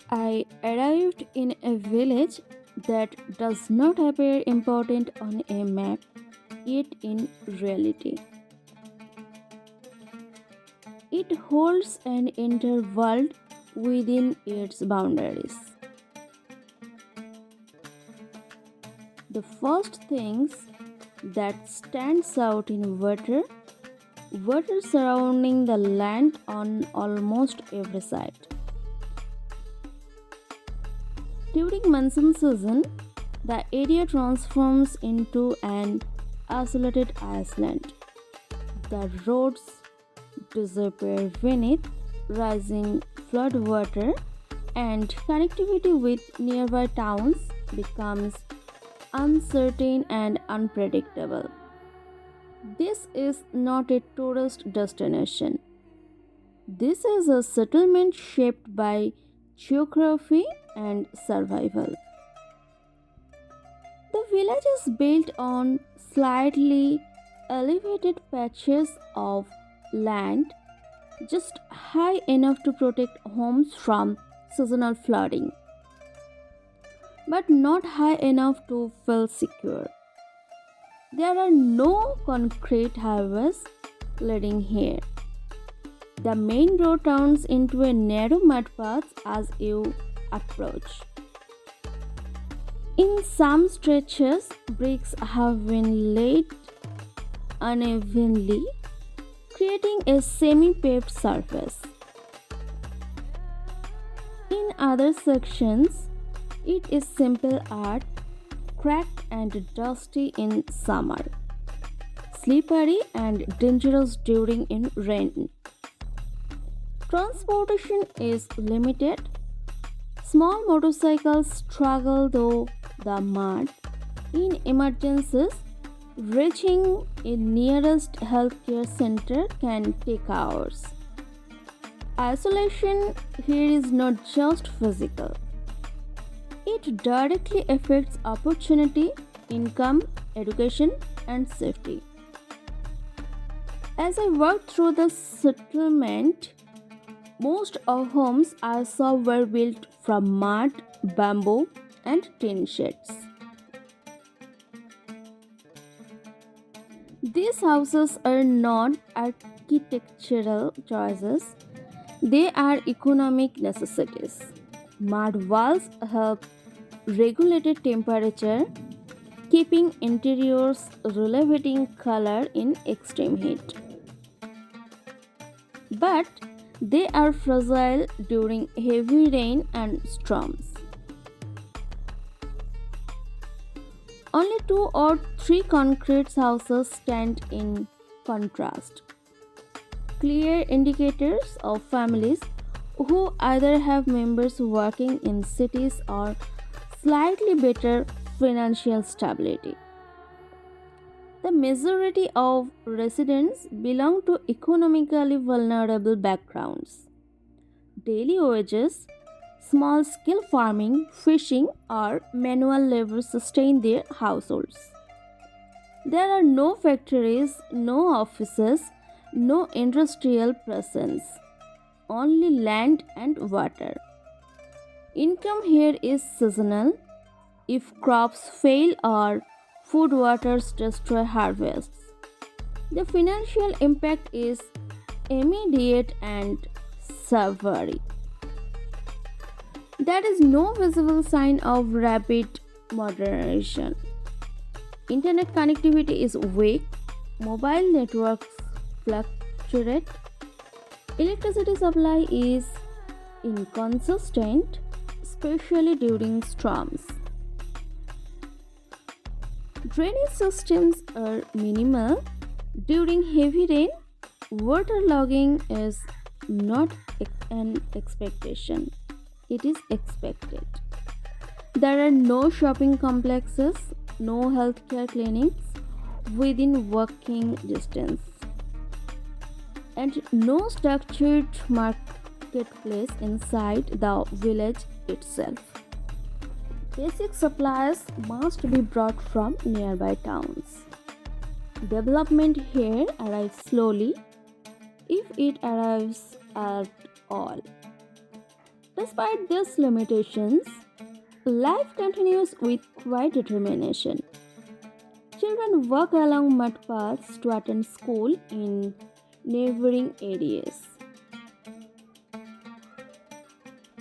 I arrived in a village that does not appear important on a map, yet in reality, it holds an entire world within its boundaries. The first things that stands out in water surrounding the land on almost every side. During monsoon season, the area transforms into an isolated island. The roads disappear beneath rising floodwater, and connectivity with nearby towns becomes uncertain and unpredictable. This is not a tourist destination. This is a settlement shaped by geography and survival. The village is built on slightly elevated patches of land just high enough to protect homes from seasonal flooding, but not high enough to feel secure. There are no concrete highways leading here. The main road turns into a narrow mud path as you approach. In some stretches, bricks have been laid unevenly, creating a semi paved surface. In other sections, it is simple art, cracked and dusty in summer, slippery and dangerous during in rain. Transportation is limited. Small motorcycles struggle through the mud. In emergencies, reaching a nearest healthcare center can take hours. Isolation here is not just physical, it directly affects opportunity, income, education, and safety. As I walked through the settlement, most of homes I saw were built from mud, bamboo, and tin sheds. These houses are not architectural choices, they are economic necessities. Mud walls help regulate temperature, keeping interiors elevating color in extreme heat. But they are fragile during heavy rain and storms. Only two or three concrete houses stand in contrast, clear indicators of families who either have members working in cities or slightly better financial stability. The majority of residents belong to economically vulnerable backgrounds. Daily wages, small scale farming, fishing, or manual labor sustain their households. There are no factories, no offices, no industrial presence, only land and water. Income here is seasonal. If crops fail or food waters destroy harvests, the financial impact is immediate and severe. There is no visible sign of rapid modernization. Internet connectivity is weak, mobile networks fluctuate, electricity supply is inconsistent, especially during storms. Drainage systems are minimal. During heavy rain, waterlogging is not an expectation, it is expected. There are no shopping complexes, no healthcare clinics within walking distance, and no structured marketplace inside the village itself. Basic supplies must be brought from nearby towns. Development here arrives slowly, if it arrives at all. Despite these limitations, life continues with quiet determination. Children walk along mud paths to attend school in neighboring areas.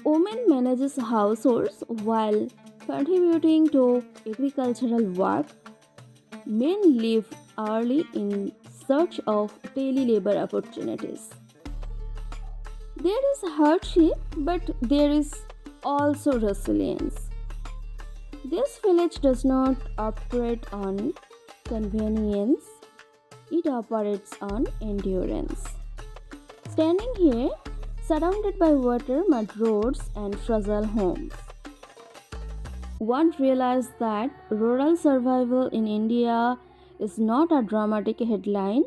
Women manages households while contributing to agricultural work. Men leave early in search of daily labor opportunities. There is hardship, but there is also resilience. This village does not operate on convenience, it operates on endurance. Standing here, surrounded by water, mud roads, and fragile homes, one realized that rural survival in India is not a dramatic headline.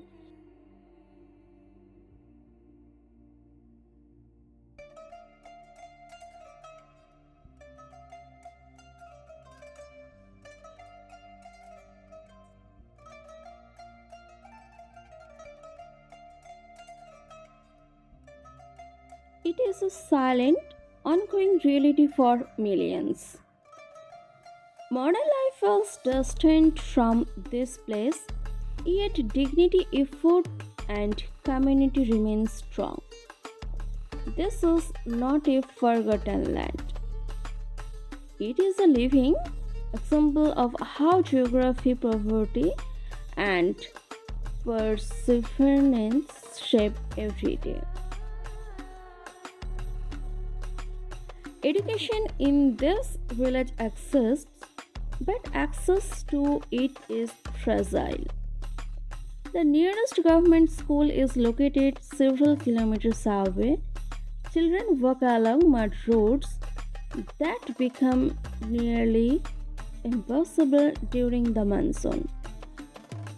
It is a silent, ongoing reality for millions. Modern life was distant from this place, yet dignity, effort, and community remain strong. This is not a forgotten land. It is a living example of how geography, poverty, and perseverance shape every day. Education in this village exists, but access to it is fragile. The nearest government school is located several kilometers away. Children walk along mud roads that become nearly impossible during the monsoon.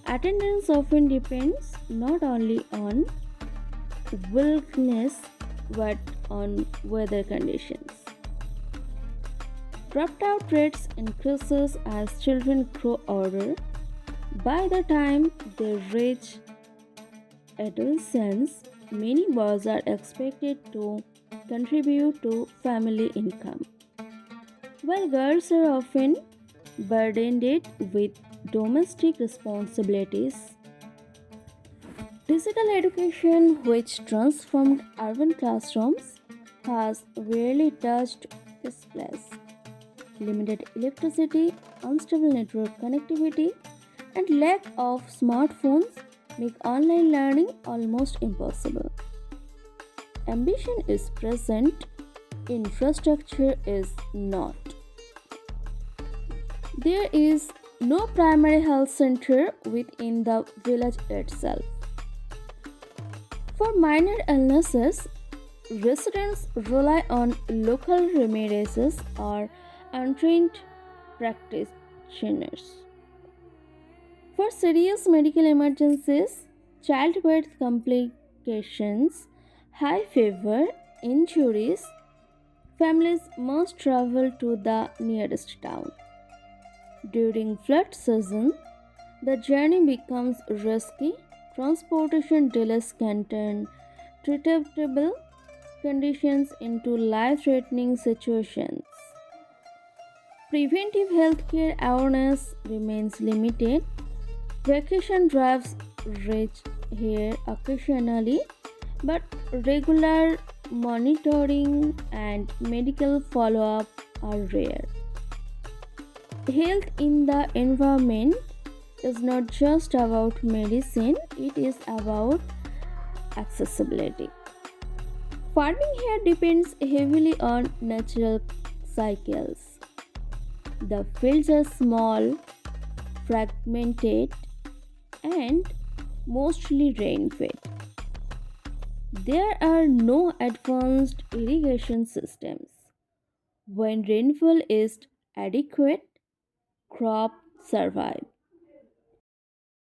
Attendance often depends not only on willingness but on weather conditions. Dropout rates increases as children grow older. By the time they reach adolescence, many boys are expected to contribute to family income, while girls are often burdened with domestic responsibilities. Digital education, which transformed urban classrooms, has rarely touched this place. Limited electricity, unstable network connectivity, and lack of smartphones make online learning almost impossible. Ambition is present, infrastructure is not. There is no primary health center within the village itself. For minor illnesses, residents rely on local remedies or untrained practitioners. For serious medical emergencies, childbirth complications, high fever, injuries, families must travel to the nearest town. During flood season, the journey becomes risky. Transportation delays can turn treatable conditions into life threatening situations. Preventive healthcare awareness remains limited. Vacation drives reach here occasionally, but regular monitoring and medical follow up are rare. Health in the environment is not just about medicine, it is about accessibility. Farming here depends heavily on natural cycles. The fields are small, fragmented, and mostly rain fed. There are no advanced irrigation systems. When rainfall is adequate, crops survive.